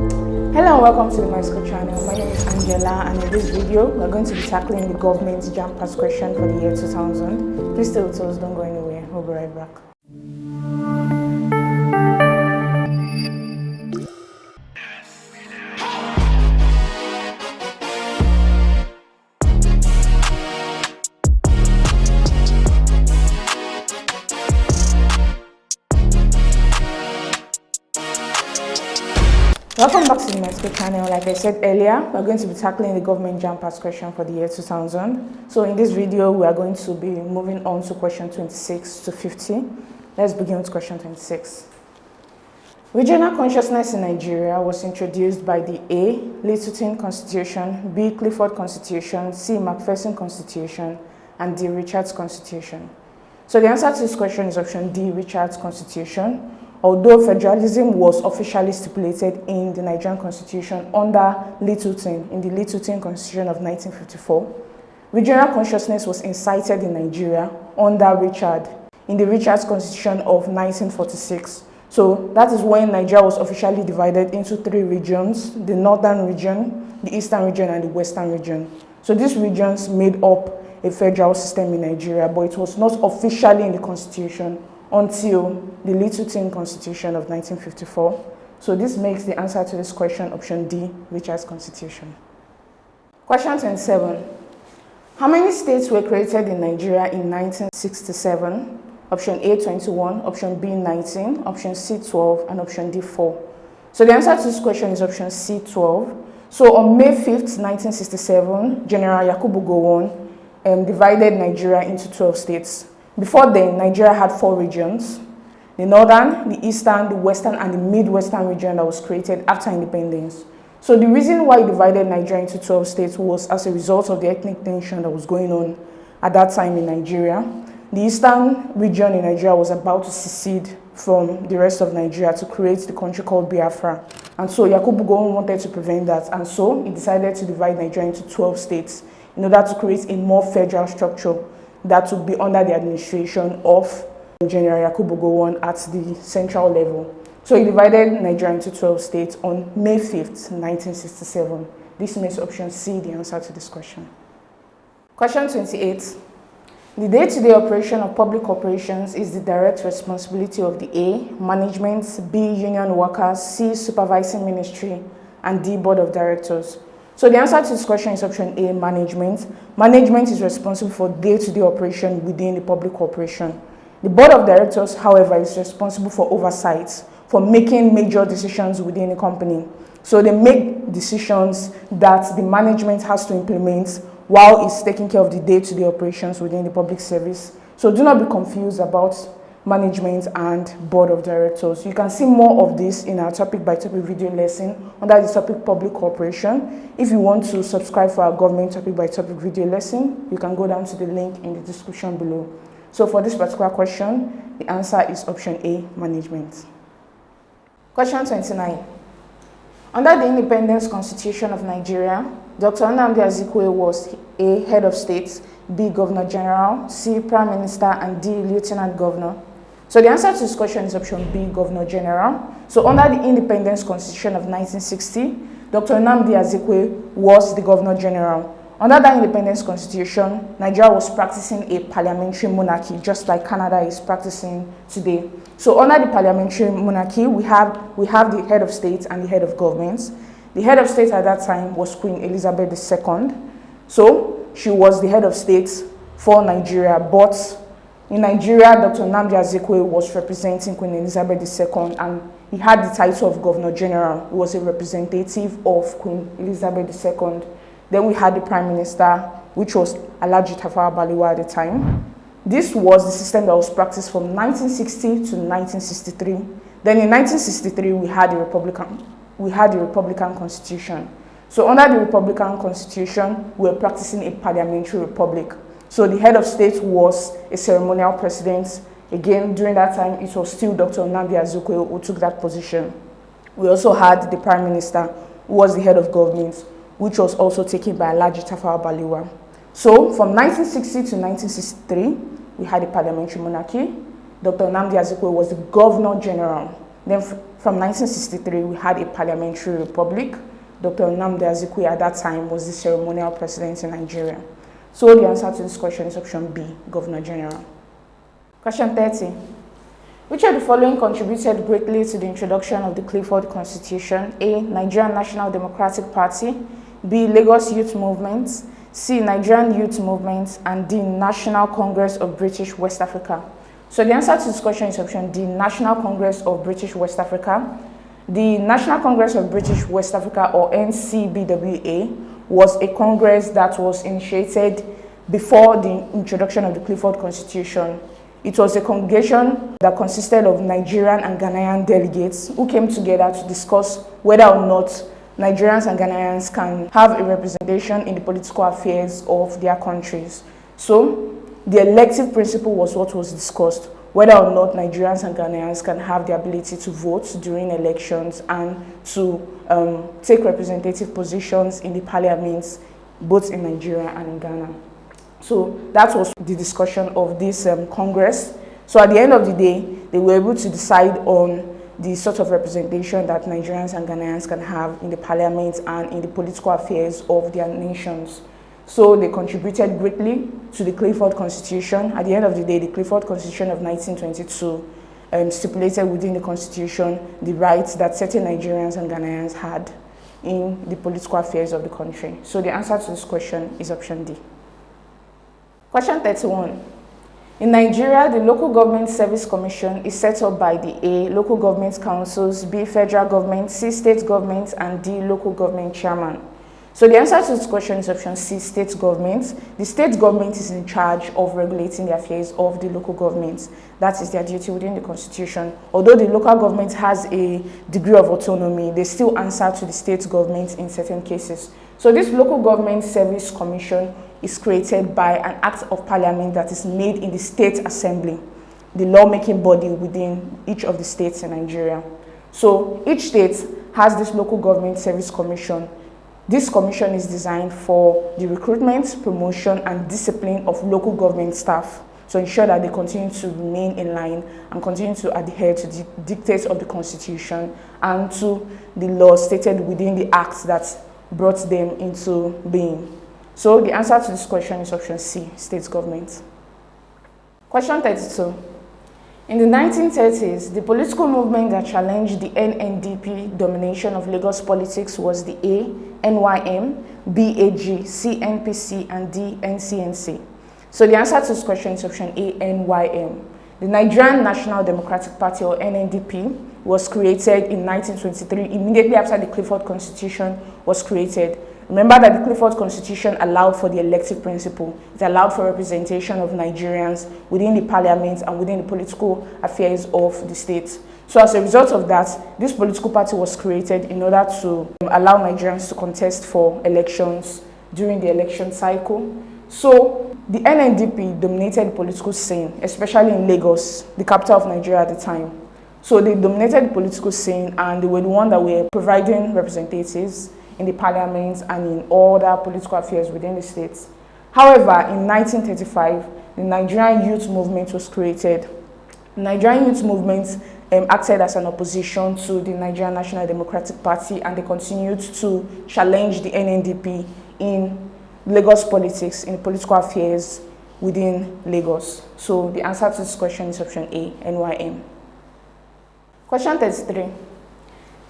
Hello and welcome to the Myschool channel. My name is Angela, and in this video we're going to be tackling the government's JAMB pass question for the year 2000. Please stay with us, don't go anywhere. We'll be right back. Welcome back to the Myschool channel. Like I said earlier, we're going to be tackling the government JAMB pass question for the year 2000. So in this video, we are going to be moving on to question 26 to 50. Let's begin with question 26. Regional consciousness in Nigeria was introduced by the A. Littleton Constitution, B. Clifford Constitution, C. Macpherson Constitution, and D. Richards Constitution. So the answer to this question is option D, Richards Constitution. Although federalism was officially stipulated in the Nigerian Constitution under Littleton, in the Littleton Constitution of 1954, regional consciousness was incited in Nigeria under Richard, in the Richards Constitution of 1946. So that is when Nigeria was officially divided into three regions: the northern region, the eastern region, and the western region. So these regions made up a federal system in Nigeria, but it was not officially in the Constitution until the Littleton Constitution of 1954. So this makes the answer to this question option D, Richards Constitution. Question 27. How many states were created in Nigeria in 1967? Option A, 21, option B, 19, option C, 12, and option D, 4. So the answer to this question is option C, 12. So on May 5th, 1967, General Yakubu Gowon divided Nigeria into 12 states. Before then, Nigeria had 4 regions: the northern, the eastern, the western, and the midwestern region that was created after independence. So the reason why he divided Nigeria into 12 states was as a result of the ethnic tension that was going on at that time in Nigeria. The eastern region in Nigeria was about to secede from the rest of Nigeria to create the country called Biafra. And so Yakubu Gowon wanted to prevent that, and so he decided to divide Nigeria into 12 states in order to create a more federal structure that would be under the administration of General Yakubu Gowon at the central level. So he divided Nigeria into 12 states on May 5th, 1967. This makes option C the answer to this question. Question 28. The day-to-day operation of public corporations is the direct responsibility of the A, management, B, union workers, C, supervising ministry, and D, board of directors. So the answer to this question is option A, management. Management is responsible for day-to-day operation within the public corporation. The board of directors, however, is responsible for oversight, for making major decisions within the company. So they make decisions that the management has to implement while it's taking care of the day-to-day operations within the public service. So do not be confused about management and board of directors. You can see more of this in our topic by topic video lesson under the topic public cooperation. If you want to subscribe for our government topic by topic video lesson, you can go down to the link in the description below. So for this particular question, the answer is option A, management. Question 29. Under the Independence Constitution of Nigeria, Dr. Nnamdi Azikiwe was A, head of state, B, governor general, C, prime minister, and D, lieutenant governor. So the answer to this question is option B, governor general. So under the Independence Constitution of 1960, Dr. Nnamdi Azikiwe was the governor general. Under that Independence Constitution, Nigeria was practicing a parliamentary monarchy, just like Canada is practicing today. So under the parliamentary monarchy, we have the head of state and the head of government. The head of state at that time was Queen Elizabeth II. So she was the head of state for Nigeria, but in Nigeria, Dr. Nnamdi Azikiwe was representing Queen Elizabeth II, and he had the title of Governor General. He was a representative of Queen Elizabeth II. Then we had the Prime Minister, which was Alhaji Tafawa Balewa at the time. This was the system that was practiced from 1960 to 1963. Then in 1963, we had the Republican Constitution. So under the Republican Constitution, we were practicing a parliamentary republic. So the head of state was a ceremonial president. Again, during that time, it was still Dr. Nnamdi Azikiwe who took that position. We also had the Prime Minister, who was the head of government, which was also taken by Alhaji Tafawa Balewa. So from 1960 to 1963, we had a parliamentary monarchy. Dr. Nnamdi Azikiwe was the governor general. Then from 1963, we had a parliamentary republic. Dr. Nnamdi Azikiwe at that time was the ceremonial president in Nigeria. So the answer to this question is option B, Governor General. Question 30. Which of the following contributed greatly to the introduction of the Clifford Constitution? A. Nigerian National Democratic Party, B. Lagos Youth Movement, C. Nigerian Youth Movement, and D. National Congress of British West Africa. So the answer to this question is option D, National Congress of British West Africa. The National Congress of British West Africa, or NCBWA, was a congress that was initiated before the introduction of the Clifford Constitution. It was a congregation that consisted of Nigerian and Ghanaian delegates who came together to discuss whether or not Nigerians and Ghanaians can have a representation in the political affairs of their countries. So the elective principle was what was discussed, whether or not Nigerians and Ghanaians can have the ability to vote during elections and to take representative positions in the parliaments, both in Nigeria and in Ghana. So that was the discussion of this Congress. So at the end of the day, they were able to decide on the sort of representation that Nigerians and Ghanaians can have in the parliament and in the political affairs of their nations. So they contributed greatly to the Clifford Constitution. At the end of the day, the Clifford Constitution of 1922 stipulated within the Constitution the rights that certain Nigerians and Ghanaians had in the political affairs of the country. So the answer to this question is option D. Question 31. In Nigeria, the Local Government Service Commission is set up by the A. Local Government Councils, B. Federal Government, C. State Government, and D. Local Government Chairman. So the answer to this question is option C, State Government. The State Government is in charge of regulating the affairs of the local government. That is their duty within the Constitution. Although the local government has a degree of autonomy, they still answer to the state government in certain cases. So this Local Government Service Commission is created by an act of parliament that is made in the State Assembly, the lawmaking body within each of the states in Nigeria. So each state has this Local Government Service Commission. This commission is designed for the recruitment, promotion, and discipline of local government staff to ensure that they continue to remain in line and continue to adhere to the dictates of the Constitution and to the laws stated within the acts that brought them into being. So the answer to this question is option C, State Government. Question 32. In the 1930s, the political movement that challenged the NNDP domination of Lagos politics was the A, NYM, B, AG, C, NPC, and D, NCNC. So the answer to this question is option A, NYM. The Nigerian National Democratic Party, or NNDP, was created in 1923, immediately after the Clifford Constitution was created. Remember that the Clifford Constitution allowed for the elective principle. It allowed for representation of Nigerians within the parliament and within the political affairs of the state. So as a result of that, this political party was created in order to allow Nigerians to contest for elections during the election cycle. So the NNDP dominated the political scene, especially in Lagos, the capital of Nigeria at the time. So they dominated the political scene and they were the ones that were providing representatives in the parliament and in other political affairs within the states. However, in 1935, the Nigerian Youth Movement was created. The Nigerian Youth Movement acted as an opposition to the Nigerian National Democratic Party, and they continued to challenge the NNDP in Lagos politics, in political affairs within Lagos. So the answer to this question is option A, NYM. Question 33.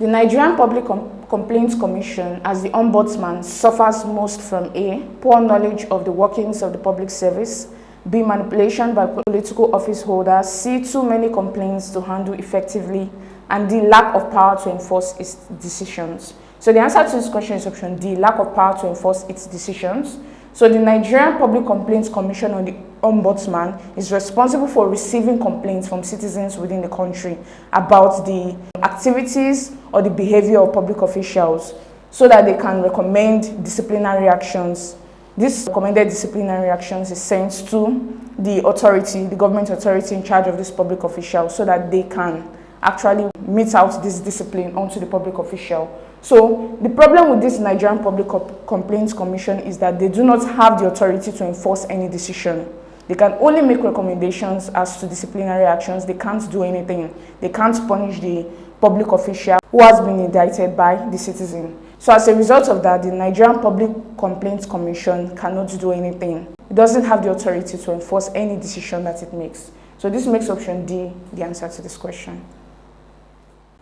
The Nigerian Public Complaints Commission, as the ombudsman, suffers most from A, poor knowledge of the workings of the public service, B, manipulation by political office holders, C, too many complaints to handle effectively, and D, lack of power to enforce its decisions. So the answer to this question is option D, lack of power to enforce its decisions. So the Nigerian Public Complaints Commission, or the Ombudsman, is responsible for receiving complaints from citizens within the country about the activities or the behavior of public officials so that they can recommend disciplinary actions. This recommended disciplinary actions is sent to the authority, the government authority in charge of this public official, so that they can actually mete out this discipline onto the public official. So the problem with this Nigerian Public Complaints Commission is that they do not have the authority to enforce any decision. They can only make recommendations as to disciplinary actions. They can't do anything. They can't punish the public official who has been indicted by the citizen. So as a result of that, the Nigerian Public Complaints Commission cannot do anything. It doesn't have the authority to enforce any decision that it makes. So this makes option D the answer to this question.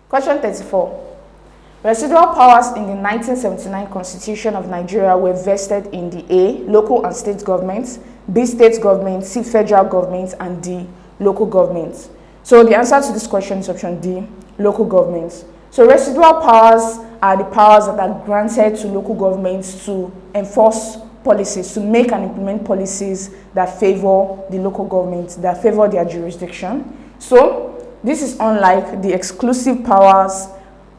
Question 34. Residual powers in the 1979 Constitution of Nigeria were vested in the A, local and state governments, B, state governments, C, federal governments, and D, local governments. So the answer to this question is option D, local governments. So residual powers are the powers that are granted to local governments to enforce policies, to make and implement policies that favor the local government, that favor their jurisdiction. So this is unlike the exclusive powers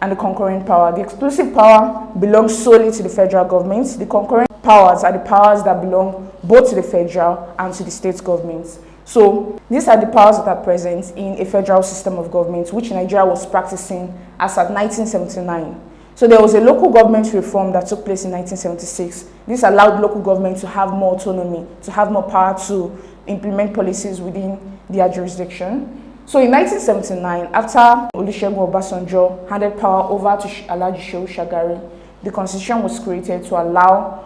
and the concurrent power. The exclusive power belongs solely to the federal government. The concurrent powers are the powers that belong both to the federal and to the state governments. So these are the powers that are present in a federal system of government, which Nigeria was practicing as at 1979. So there was a local government reform that took place in 1976. This allowed local government to have more autonomy, to have more power to implement policies within their jurisdiction. So in 1979, after Olusegun Obasanjo handed power over to Alhaji Shehu Shagari, the constitution was created to allow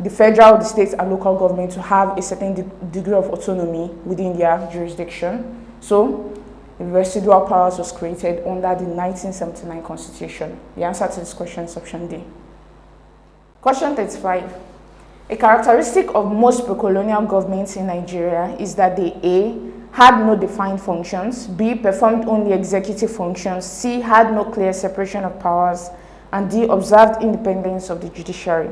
the federal, the state, and local government to have a certain degree of autonomy within their jurisdiction. So the residual powers was created under the 1979 constitution. The answer to this question is option D. Question 35. A characteristic of most pre-colonial governments in Nigeria is that they A, had no defined functions, B, performed only executive functions, C, had no clear separation of powers, and D, observed independence of the judiciary.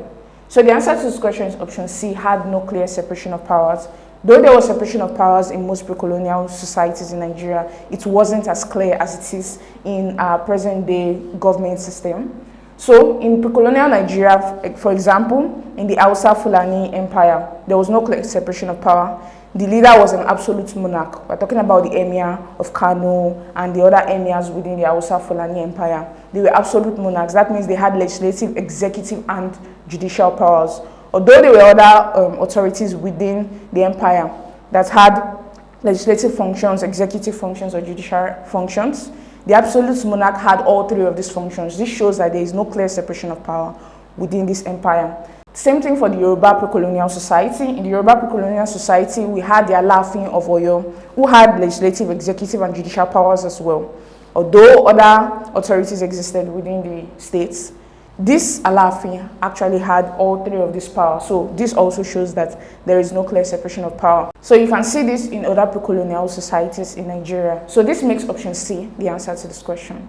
So the answer to this question is option C, had no clear separation of powers. Though there was separation of powers in most pre-colonial societies in Nigeria, it wasn't as clear as it is in our present-day government system. So in pre-colonial Nigeria, for example, in the Hausa Fulani Empire, there was no clear separation of power. The leader was an absolute monarch. We're talking about the Emir of Kano and the other emirs within the Hausa Fulani Empire. They were absolute monarchs. That means they had legislative, executive, and judicial powers. Although there were other authorities within the empire that had legislative functions, executive functions, or judicial functions, the absolute monarch had all three of these functions. This shows that there is no clear separation of power within this empire. Same thing for the Yoruba pre-colonial society. In the Yoruba pre-colonial society, we had the Alaafin of Oyo, who had legislative, executive, and judicial powers as well. Although other authorities existed within the states, this Alaafin actually had all three of these powers. So this also shows that there is no clear separation of power. So you can see this in other pre-colonial societies in Nigeria. So this makes option C the answer to this question.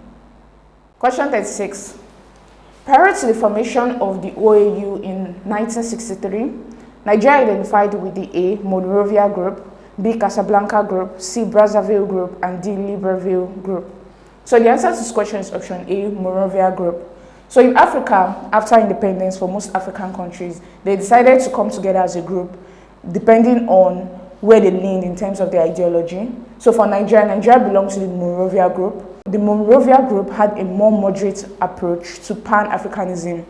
Question 36. Prior to the formation of the OAU in 1963, Nigeria identified with the A, Monrovia Group, B, Casablanca Group, C, Brazzaville Group, and D, Libreville Group. So the answer to this question is option A, Monrovia Group. So in Africa, after independence for most African countries, they decided to come together as a group depending on where they leaned in terms of their ideology. So for Nigeria, Nigeria belonged to the Monrovia Group. The Monrovia Group had a more moderate approach to Pan-Africanism.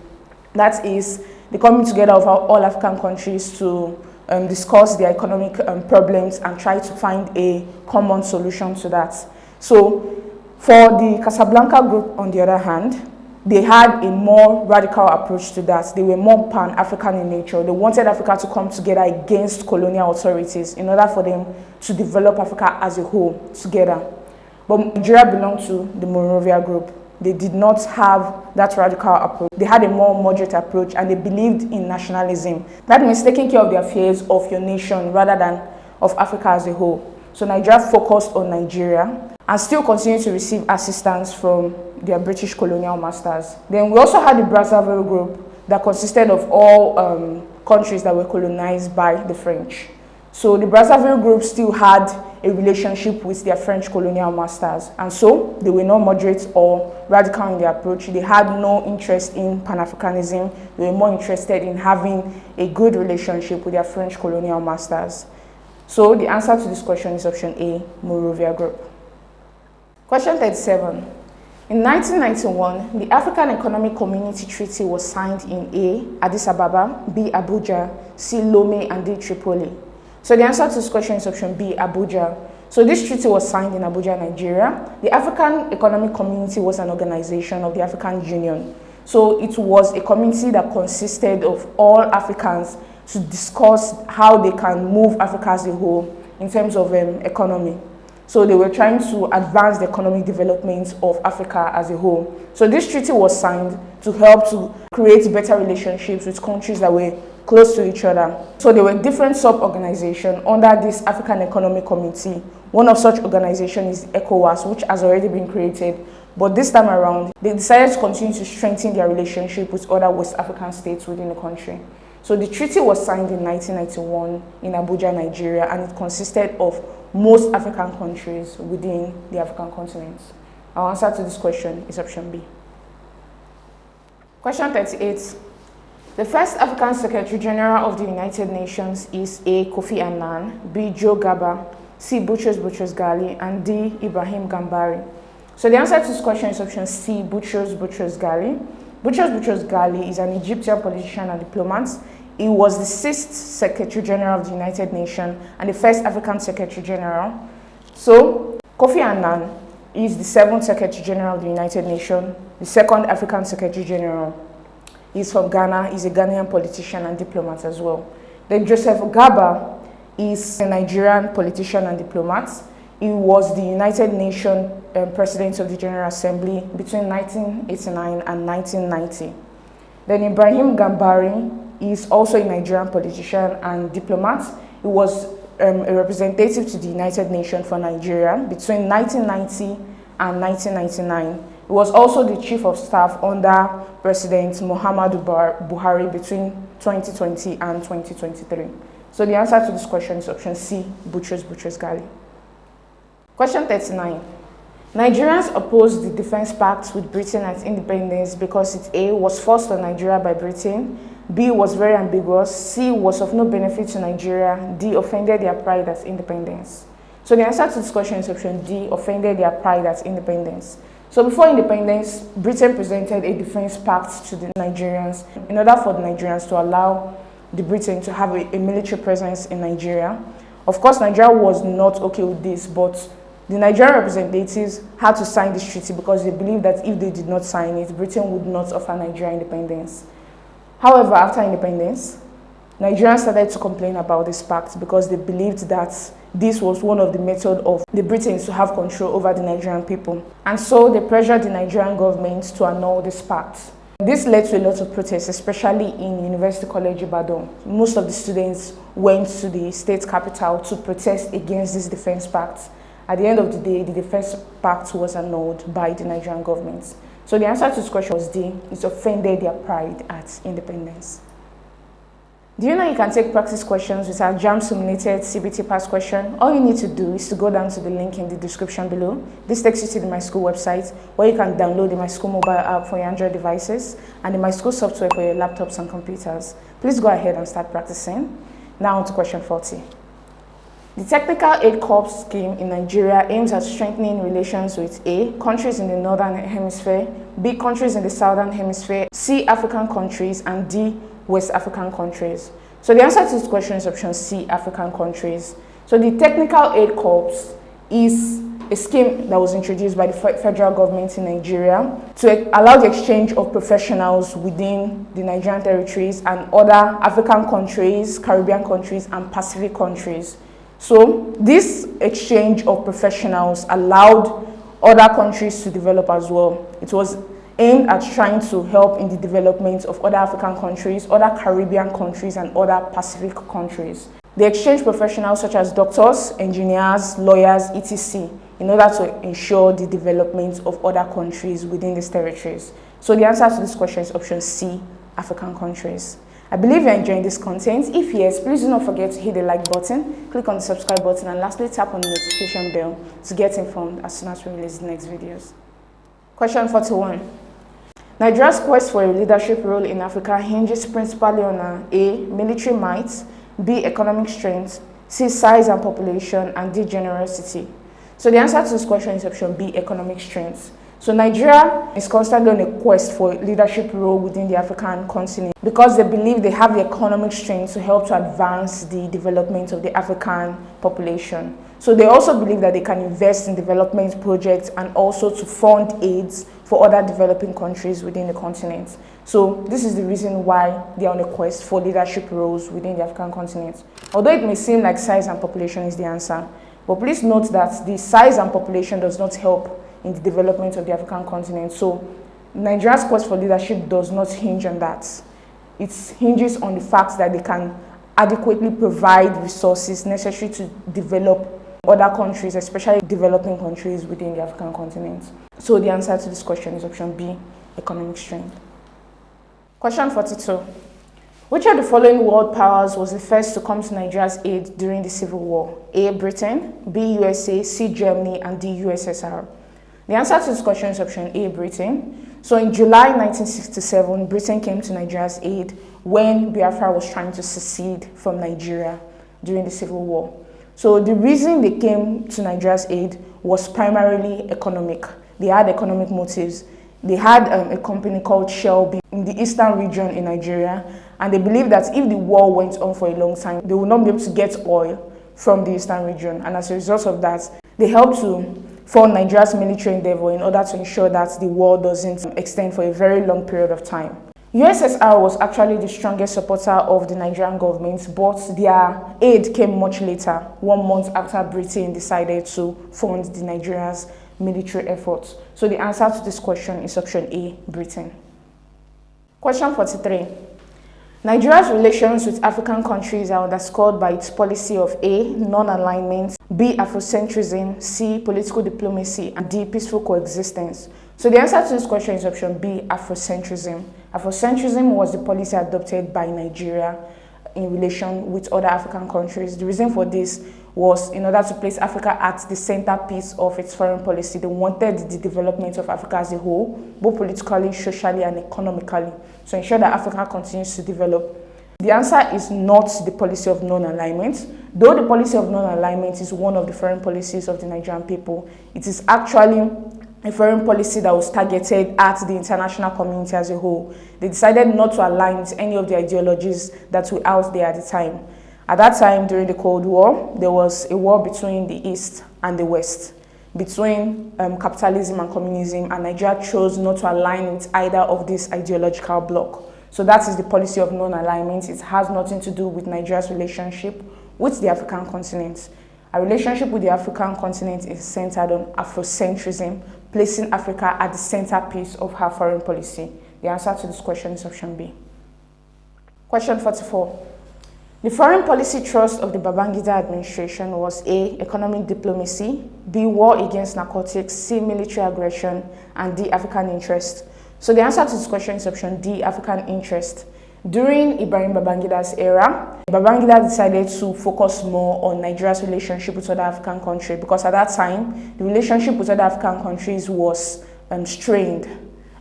That is, the coming together of all African countries to discuss their economic problems and try to find a common solution to that. So for the Casablanca Group, on the other hand, they had a more radical approach to that. They were more Pan-African in nature. They wanted Africa to come together against colonial authorities in order for them to develop Africa as a whole together. But Nigeria belonged to the Monrovia Group. They did not have that radical approach. They had a more moderate approach and they believed in nationalism. That means taking care of the affairs of your nation rather than of Africa as a whole. So Nigeria focused on Nigeria and still continued to receive assistance from their British colonial masters. Then we also had the Brazzaville Group that consisted of all countries that were colonized by the French. So the Brazzaville Group still had a relationship with their French colonial masters, and so they were not moderate or radical in their approach. They had no interest in Pan-Africanism. They were more interested in having a good relationship with their French colonial masters. So the answer to this question is option A, Monrovia Group. Question 37. In 1991, the African Economic Community Treaty was signed in A, Addis Ababa, B, Abuja, C, Lomé, and D, Tripoli. So the answer to this question is option B, Abuja. So this treaty was signed in Abuja, Nigeria. The African Economic Community was an organization of the African Union. So it was a community that consisted of all Africans to discuss how they can move Africa as a whole in terms of economy. So they were trying to advance the economic development of Africa as a whole. So this treaty was signed to help to create better relationships with countries that were close to each other. So there were different sub-organizations under this African Economic Committee. One of such organizations is ECOWAS, which has already been created. But this time around, they decided to continue to strengthen their relationship with other West African states within the country. So the treaty was signed in 1991 in Abuja, Nigeria, and it consisted of most African countries within the African continent. Our answer to this question is option B. Question 38. The first African Secretary General of the United Nations is A. Kofi Annan, B. Joe Gaba, C. Boutros Boutros-Ghali, and D. Ibrahim Gambari. So the answer to this question is option C, Boutros Boutros-Ghali. Boutros Boutros-Ghali is an Egyptian politician and diplomat. He was the 6th Secretary General of the United Nations and the first African Secretary General. So Kofi Annan is the 7th Secretary General of the United Nations, the 2nd African Secretary General. He's from Ghana. He's a Ghanaian politician and diplomat as well. Then Joseph Gaba is a Nigerian politician and diplomat. He was the United Nations President of the General Assembly between 1989 and 1990. Then Ibrahim Gambari is also a Nigerian politician and diplomat. He was a representative to the United Nations for Nigeria between 1990 and 1999. He was also the Chief of Staff under President Muhammadu Buhari between 2020 and 2023. So the answer to this question is option C, Boutros Boutros-Ghali. Question 39. Nigerians opposed the Defense Pact with Britain at independence because it A. was forced on Nigeria by Britain, B. was very ambiguous, C. was of no benefit to Nigeria, D. offended their pride at independence. So the answer to this question is option D, offended their pride at independence. So before independence, Britain presented a defense pact to the Nigerians in order for the Nigerians to allow the Britain to have a military presence in Nigeria. Of course, Nigeria was not okay with this, but the Nigerian representatives had to sign this treaty because they believed that if they did not sign it, Britain would not offer Nigeria independence. However, after independence, Nigerians started to complain about this pact because they believed that this was one of the methods of the Britons to have control over the Nigerian people. And so they pressured the Nigerian government to annul this pact. This led to a lot of protests, especially in University College Ibadan. Most of the students went to the state capital to protest against this defense pact. At the end of the day, the defense pact was annulled by the Nigerian government. So the answer to this question was D, it offended their pride at independence. Do you know you can take practice questions with our JAMB simulated CBT past question? All you need to do is to go down to the link in the description below. This takes you to the Myschool website where you can download the Myschool mobile app for your Android devices and the Myschool software for your laptops and computers. Please go ahead and start practicing. Now on to question 40. The Technical Aid Corps scheme in Nigeria aims at strengthening relations with A. countries in the Northern Hemisphere, B. countries in the Southern Hemisphere, C. African countries, and D. West African countries. So the answer to this question is option C, African countries. So the Technical Aid Corps is a scheme that was introduced by the federal government in Nigeria to allow the exchange of professionals within the Nigerian territories and other African countries, Caribbean countries, and Pacific countries. So this exchange of professionals allowed other countries to develop as well. It was aimed at trying to help in the development of other African countries, other Caribbean countries, and other Pacific countries. They exchanged professionals such as doctors, engineers, lawyers, etc. in order to ensure the development of other countries within these territories. So the answer to this question is option C, African countries. I believe you're enjoying this content. If yes, please do not forget to hit the like button, click on the subscribe button, and lastly tap on the notification bell to get informed as soon as we release the next videos. Question 41. Nigeria's quest for a leadership role in Africa hinges principally on A. military might, B. economic strength, C. size and population, and D. generosity. So the answer to this question is option B, economic strength. So Nigeria is constantly on a quest for leadership role within the African continent because they believe they have the economic strength to help to advance the development of the African population. So they also believe that they can invest in development projects and also to fund aids for other developing countries within the continent. So this is the reason why they are on a quest for leadership roles within the African continent. Although it may seem like size and population is the answer, but please note that the size and population does not help in the development of the African continent. So Nigeria's quest for leadership does not hinge on that. It hinges on the fact that they can adequately provide resources necessary to develop other countries, especially developing countries within the African continent. So the answer to this question is option B, economic strength. Question 42. Which of the following world powers was the first to come to Nigeria's aid during the Civil War? A, Britain, B, USA, C, Germany, and D, USSR. The answer to this question is option A, Britain. So in July 1967, Britain came to Nigeria's aid when Biafra was trying to secede from Nigeria during the Civil War. So the reason they came to Nigeria's aid was primarily economic. They had economic motives. They had a company called Shell in the eastern region in Nigeria, and they believed that if the war went on for a long time, they would not be able to get oil from the eastern region. And as a result of that, they helped to fund Nigeria's military endeavor in order to ensure that the war doesn't extend for a very long period of time. USSR was actually the strongest supporter of the Nigerian government, but their aid came much later, 1 month after Britain decided to fund the Nigeria's military efforts. So the answer to this question is option A, Britain. Question 43. Nigeria's relations with African countries are underscored by its policy of A, non-alignment, B, Afrocentrism, C, political diplomacy, and D, peaceful coexistence. So the answer to this question is option B, Afrocentrism. Afrocentrism was the policy adopted by Nigeria in relation with other African countries. The reason for this was in order to place Africa at the centerpiece of its foreign policy. They wanted the development of Africa as a whole, both politically, socially, and economically, to ensure that Africa continues to develop. The answer is not the policy of non-alignment. Though the policy of non-alignment is one of the foreign policies of the Nigerian people, it is actually a foreign policy that was targeted at the international community as a whole. They decided not to align with any of the ideologies that were out there at the time. At that time, during the Cold War, there was a war between the East and the West, between capitalism and communism, and Nigeria chose not to align with either of this ideological bloc. So that is the policy of non-alignment. It has nothing to do with Nigeria's relationship with the African continent. Our relationship with the African continent is centered on Afrocentrism, placing Africa at the centerpiece of her foreign policy. The answer to this question is option B. Question 44. The foreign policy thrust of the Babangida administration was A, economic diplomacy, B, war against narcotics, C, military aggression, and D, African interest. So the answer to this question is option D, African interest. During Ibrahim Babangida's era, Babangida decided to focus more on Nigeria's relationship with other African countries because at that time, the relationship with other African countries was strained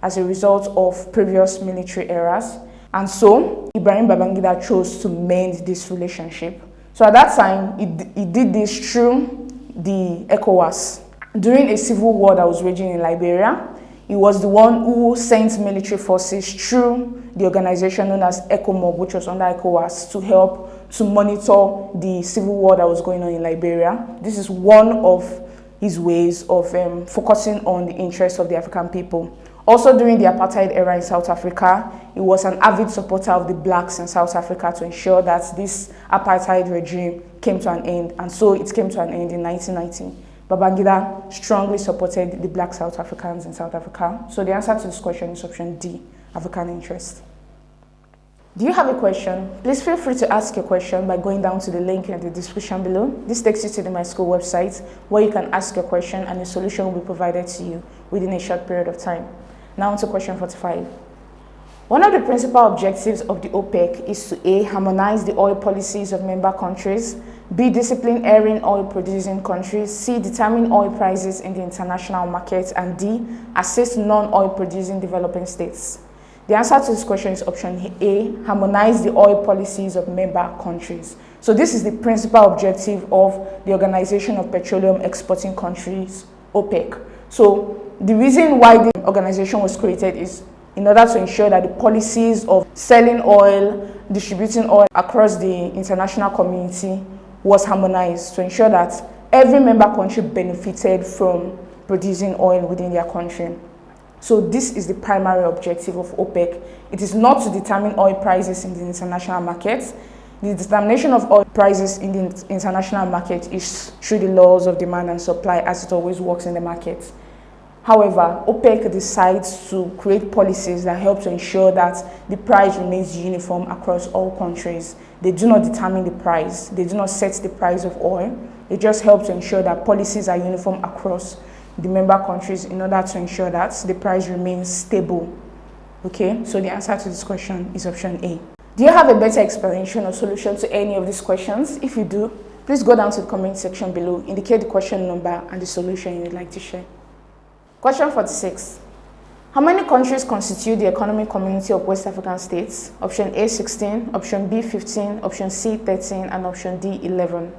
as a result of previous military eras. And so, Ibrahim Babangida chose to mend this relationship. So at that time, he did this through the ECOWAS. During a civil war that was raging in Liberia, he was the one who sent military forces through the organization known as ECOMOG, which was under ECOWAS, to help to monitor the civil war that was going on in Liberia. This is one of his ways of focusing on the interests of the African people. Also, during the apartheid era in South Africa, he was an avid supporter of the blacks in South Africa to ensure that this apartheid regime came to an end. And so it came to an end in 1990. Babangida strongly supported the black South Africans in South Africa. So the answer to this question is option D, African interest. Do you have a question? Please feel free to ask your question by going down to the link in the description below. This takes you to the Myschool website where you can ask your question and a solution will be provided to you within a short period of time. Now on to question 45. One of the principal objectives of the OPEC is to A, harmonize the oil policies of member countries, B, discipline erring oil-producing countries, C, determine oil prices in the international market, and D, assist non-oil-producing developing states. The answer to this question is option A, harmonize the oil policies of member countries. So this is the principal objective of the Organization of Petroleum Exporting Countries, OPEC. So the reason why the organization was created is in order to ensure that the policies of selling oil, distributing oil across the international community was harmonized, to ensure that every member country benefited from producing oil within their country. So this is the primary objective of OPEC. It is not to determine oil prices in the international market. The determination of oil prices in the international market is through the laws of demand and supply, as it always works in the market. However, OPEC decides to create policies that help to ensure that the price remains uniform across all countries. They do not determine the price. They do not set the price of oil. They just help to ensure that policies are uniform across the member countries in order to ensure that the price remains stable. Okay, so the answer to this question is option A. Do you have a better explanation or solution to any of these questions? If you do, please go down to the comment section below, indicate the question number and the solution you would like to share. Question 46. How many countries constitute the economic community of West African states? Option A, 16, option B, 15, option C, 13, and option D, 11.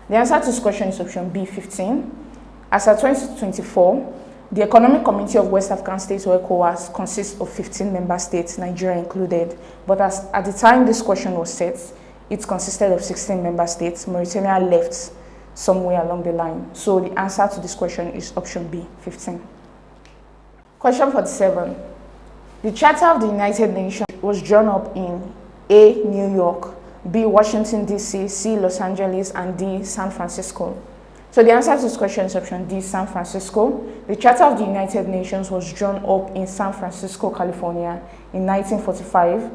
The answer to this question is option B, 15. As of 2024, the economic community of West African states, or ECOWAS, consists of 15 member states, Nigeria included. But at the time this question was set, it consisted of 16 member states. Mauritania left somewhere along the line. So the answer to this question is option B, 15. Question 47. The Charter of the United Nations was drawn up in A, New York, B, Washington, D.C., C, Los Angeles, and D, San Francisco. So the answer to this question is option D, San Francisco. The Charter of the United Nations was drawn up in San Francisco, California in 1945.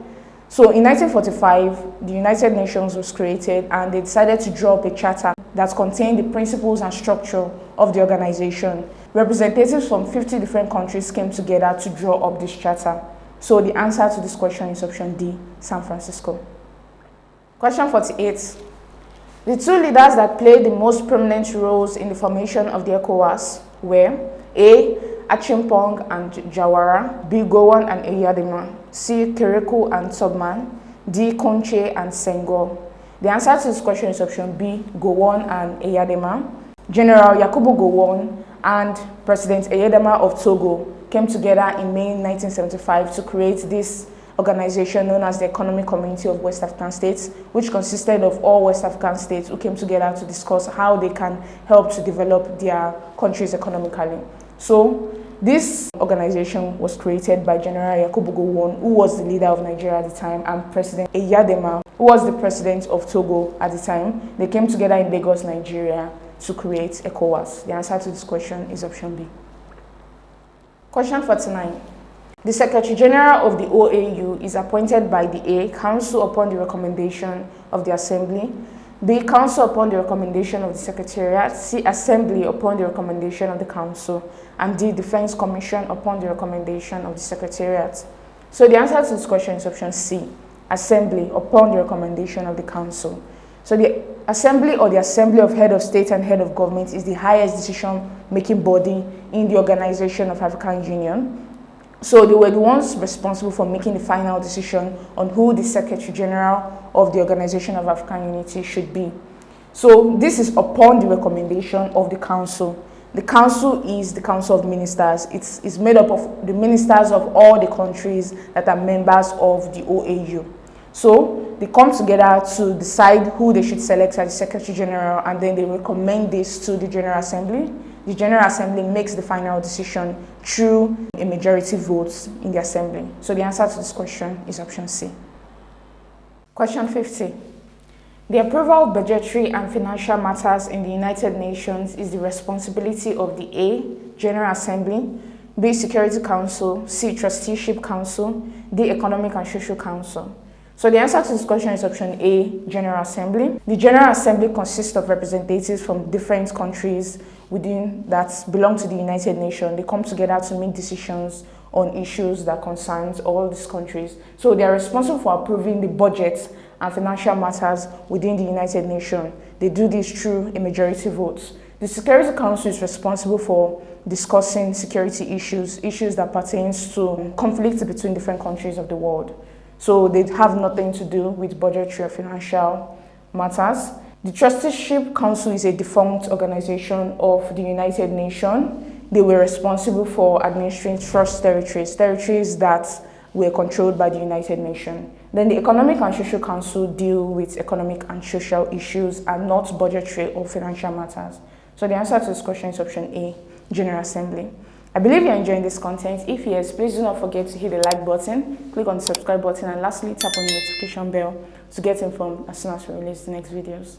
So in 1945, the United Nations was created and they decided to draw up a charter that contained the principles and structure of the organization. Representatives from 50 different countries came together to draw up this charter. So the answer to this question is option D, San Francisco. Question 48. The two leaders that played the most prominent roles in the formation of the ECOWAS were A, Achimpong and Jawara, B, Gowon and Eyadema, C, Kerekou and Tubman, D, Konche and Senghor. The answer to this question is option B, Gowon and Eyadema. General Yakubu Gowon and President Eyadema of Togo came together in May 1975 to create this organization known as the Economic Community of West African States, which consisted of all West African states who came together to discuss how they can help to develop their countries economically. So this organization was created by General Yakubu Gowon, who was the leader of Nigeria at the time, and President Eyadema, who was the president of Togo at the time. They came together in Lagos, Nigeria to create ECOWAS. The answer to this question is option B. Question 49. The Secretary General of the OAU is appointed by the A, Council upon the recommendation of the Assembly, B, Council upon the recommendation of the Secretariat, C, Assembly upon the recommendation of the Council, and D, Defense Commission upon the recommendation of the Secretariat. So the answer to this question is option C, Assembly upon the recommendation of the Council. So the Assembly, or the Assembly of Head of State and Head of Government, is the highest decision-making body in the Organization of African Union. So they were the ones responsible for making the final decision on who the Secretary General of the Organization of African Unity should be. So this is upon the recommendation of the Council. The Council is the Council of Ministers. It's made up of the ministers of all the countries that are members of the OAU. So they come together to decide who they should select as the Secretary General, and then they recommend this to the General Assembly. The General Assembly makes the final decision through a majority vote in the Assembly. So the answer to this question is option C. Question 50. The approval of budgetary and financial matters in the United Nations is the responsibility of the A, General Assembly, B, Security Council, C, Trusteeship Council, D, Economic and Social Council. So the answer to this question is option A, General Assembly. The General Assembly consists of representatives from different countries within that belong to the United Nations. They come together to make decisions on issues that concerns all these countries. So they are responsible for approving the budgets and financial matters within the United Nations. They do this through a majority vote. The Security Council is responsible for discussing security issues that pertains to conflicts between different countries of the world. So they have nothing to do with budgetary or financial matters. The Trusteeship Council is a defunct organization of the United Nations. they were responsible for administering trust territories, territories that were controlled by the United Nations. Then the Economic and Social Council deal with economic and social issues and not budgetary or financial matters. So the answer to this question is option A, General Assembly. I believe you're enjoying this content. If yes, please do not forget to hit the like button, click on the subscribe button, and lastly, tap on the notification bell to get informed as soon as we release the next videos.